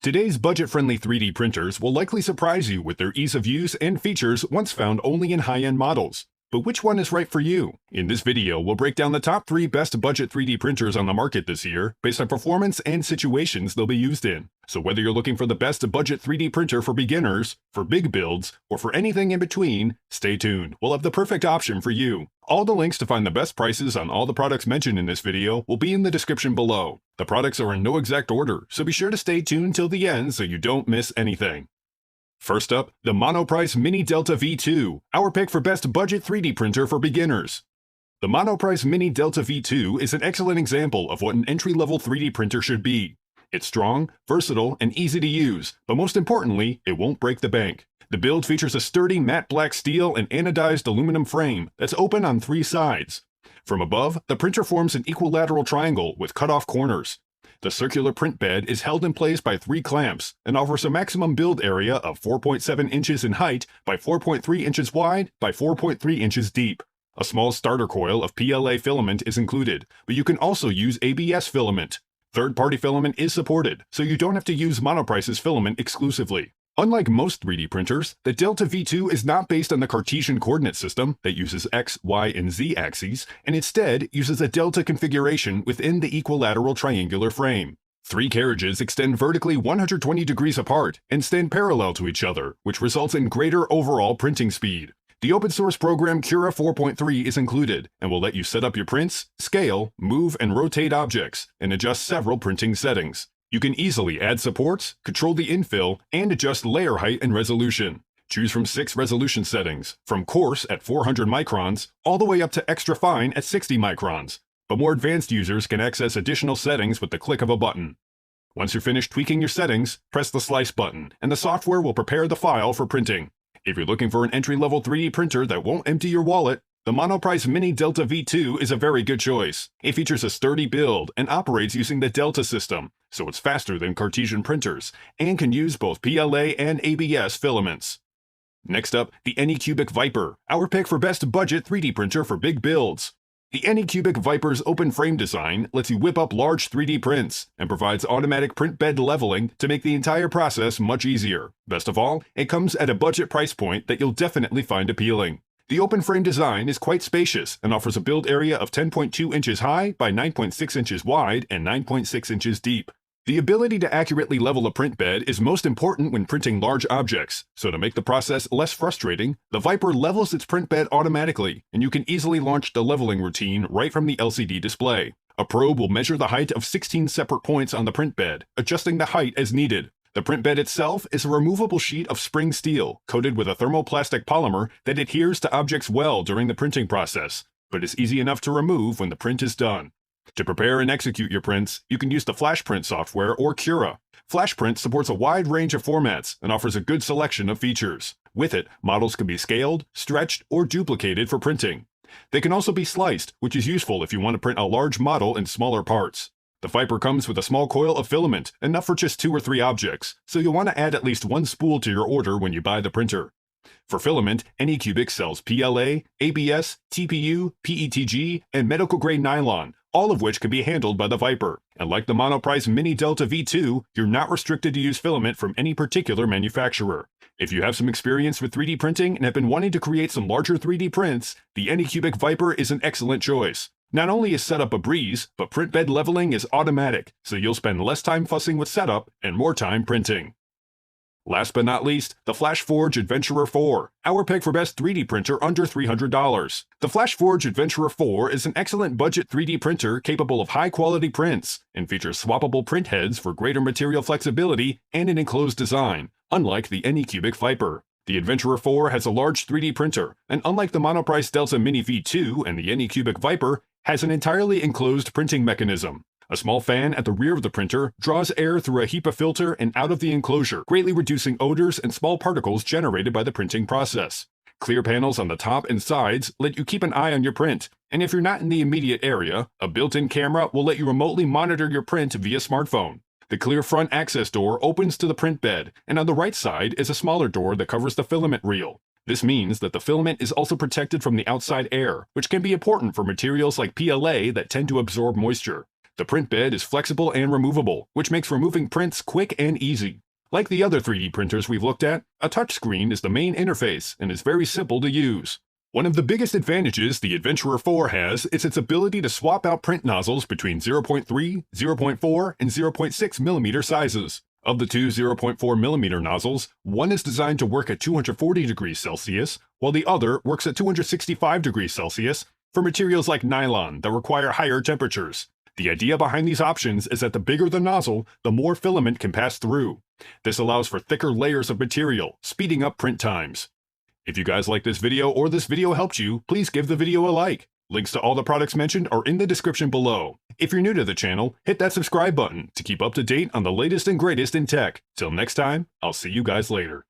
Today's budget-friendly 3D printers will likely surprise you with their ease of use and features once found only in high-end models. But which one is right for you? In this video, we'll break down the top 3 best budget 3D printers on the market this year based on performance and situations they'll be used in. So whether you're looking for the best budget 3D printer for beginners, for big builds, or for anything in between, stay tuned. We'll have the perfect option for you. All the links to find the best prices on all the products mentioned in this video will be in the description below. The products are in no exact order, so be sure to stay tuned till the end so you don't miss anything. First up, the Monoprice Mini Delta V2, our pick for best budget 3D printer for beginners. The Monoprice Mini Delta V2 is an excellent example of what an entry-level 3D printer should be. It's strong, versatile, and easy to use, but most importantly, it won't break the bank. The build features a sturdy matte black steel and anodized aluminum frame that's open on 3 sides. From above, the printer forms an equilateral triangle with cut-off corners. The circular print bed is held in place by 3 clamps and offers a maximum build area of 4.7 inches in height by 4.3 inches wide by 4.3 inches deep. A small starter coil of PLA filament is included, but you can also use ABS filament. Third-party filament is supported, so you don't have to use Monoprice's filament exclusively. Unlike most 3D printers, the Delta V2 is not based on the Cartesian coordinate system that uses X, Y, and Z axes, and instead uses a delta configuration within the equilateral triangular frame. 3 carriages extend vertically 120 degrees apart and stand parallel to each other, which results in greater overall printing speed. The open-source program Cura 4.3 is included and will let you set up your prints, scale, move, and rotate objects, and adjust several printing settings. You can easily add supports, control the infill, and adjust layer height and resolution. Choose from 6 resolution settings, from coarse at 400 microns all the way up to extra fine at 60 microns. But more advanced users can access additional settings with the click of a button. Once you're finished tweaking your settings, press the slice button, and the software will prepare the file for printing. If you're looking for an entry-level 3D printer that won't empty your wallet, the Monoprice Mini Delta V2 is a very good choice. It features a sturdy build and operates using the Delta system, so it's faster than Cartesian printers, and can use both PLA and ABS filaments. Next up, the ANYCUBIC Vyper, our pick for best budget 3D printer for big builds. The ANYCUBIC Vyper's open frame design lets you whip up large 3D prints and provides automatic print bed leveling to make the entire process much easier. Best of all, it comes at a budget price point that you'll definitely find appealing. The open frame design is quite spacious and offers a build area of 10.2 inches high by 9.6 inches wide and 9.6 inches deep. The ability to accurately level a print bed is most important when printing large objects, so to make the process less frustrating, the Vyper levels its print bed automatically, and you can easily launch the leveling routine right from the LCD display. A probe will measure the height of 16 separate points on the print bed, adjusting the height as needed. The print bed itself is a removable sheet of spring steel coated with a thermoplastic polymer that adheres to objects well during the printing process, but is easy enough to remove when the print is done. To prepare and execute your prints, you can use the Flashprint software or Cura. Flashprint supports a wide range of formats and offers a good selection of features. With it, models can be scaled, stretched, or duplicated for printing. They can also be sliced, which is useful if you want to print a large model in smaller parts. The Vyper comes with a small coil of filament, enough for just 2 or 3 objects, so you'll want to add at least 1 spool to your order when you buy the printer. For filament, ANYCUBIC sells PLA, ABS, TPU, PETG, and medical-grade nylon, all of which can be handled by the Vyper. And like the Monoprice Mini Delta V2, you're not restricted to use filament from any particular manufacturer. If you have some experience with 3D printing and have been wanting to create some larger 3D prints, the ANYCUBIC Vyper is an excellent choice. Not only is setup a breeze, but print bed leveling is automatic, so you'll spend less time fussing with setup and more time printing. Last but not least, the Flashforge Adventurer 4, our pick for best 3D printer under $300. The Flashforge Adventurer 4 is an excellent budget 3D printer capable of high-quality prints and features swappable print heads for greater material flexibility and an enclosed design, unlike the ANYCUBIC Vyper. The Adventurer 4 has a large 3D printer, and unlike the Monoprice Delta Mini V2 and the ANYCUBIC Vyper, has an entirely enclosed printing mechanism. A small fan at the rear of the printer draws air through a HEPA filter and out of the enclosure, greatly reducing odors and small particles generated by the printing process. Clear panels on the top and sides let you keep an eye on your print, and if you're not in the immediate area, a built-in camera will let you remotely monitor your print via smartphone. The clear front access door opens to the print bed, and on the right side is a smaller door that covers the filament reel. This means that the filament is also protected from the outside air, which can be important for materials like PLA that tend to absorb moisture. The print bed is flexible and removable, which makes removing prints quick and easy. Like the other 3D printers we've looked at, a touchscreen is the main interface and is very simple to use. One of the biggest advantages the Adventurer 4 has is its ability to swap out print nozzles between 0.3, 0.4, and 0.6 millimeter sizes. Of the two 0.4 millimeter nozzles, one is designed to work at 240 degrees Celsius, while the other works at 265 degrees Celsius for materials like nylon that require higher temperatures. The idea behind these options is that the bigger the nozzle, the more filament can pass through. This allows for thicker layers of material, speeding up print times. If you guys like this video or this video helped you, please give the video a like. Links to all the products mentioned are in the description below. If you're new to the channel, hit that subscribe button to keep up to date on the latest and greatest in tech. Till next time, I'll see you guys later.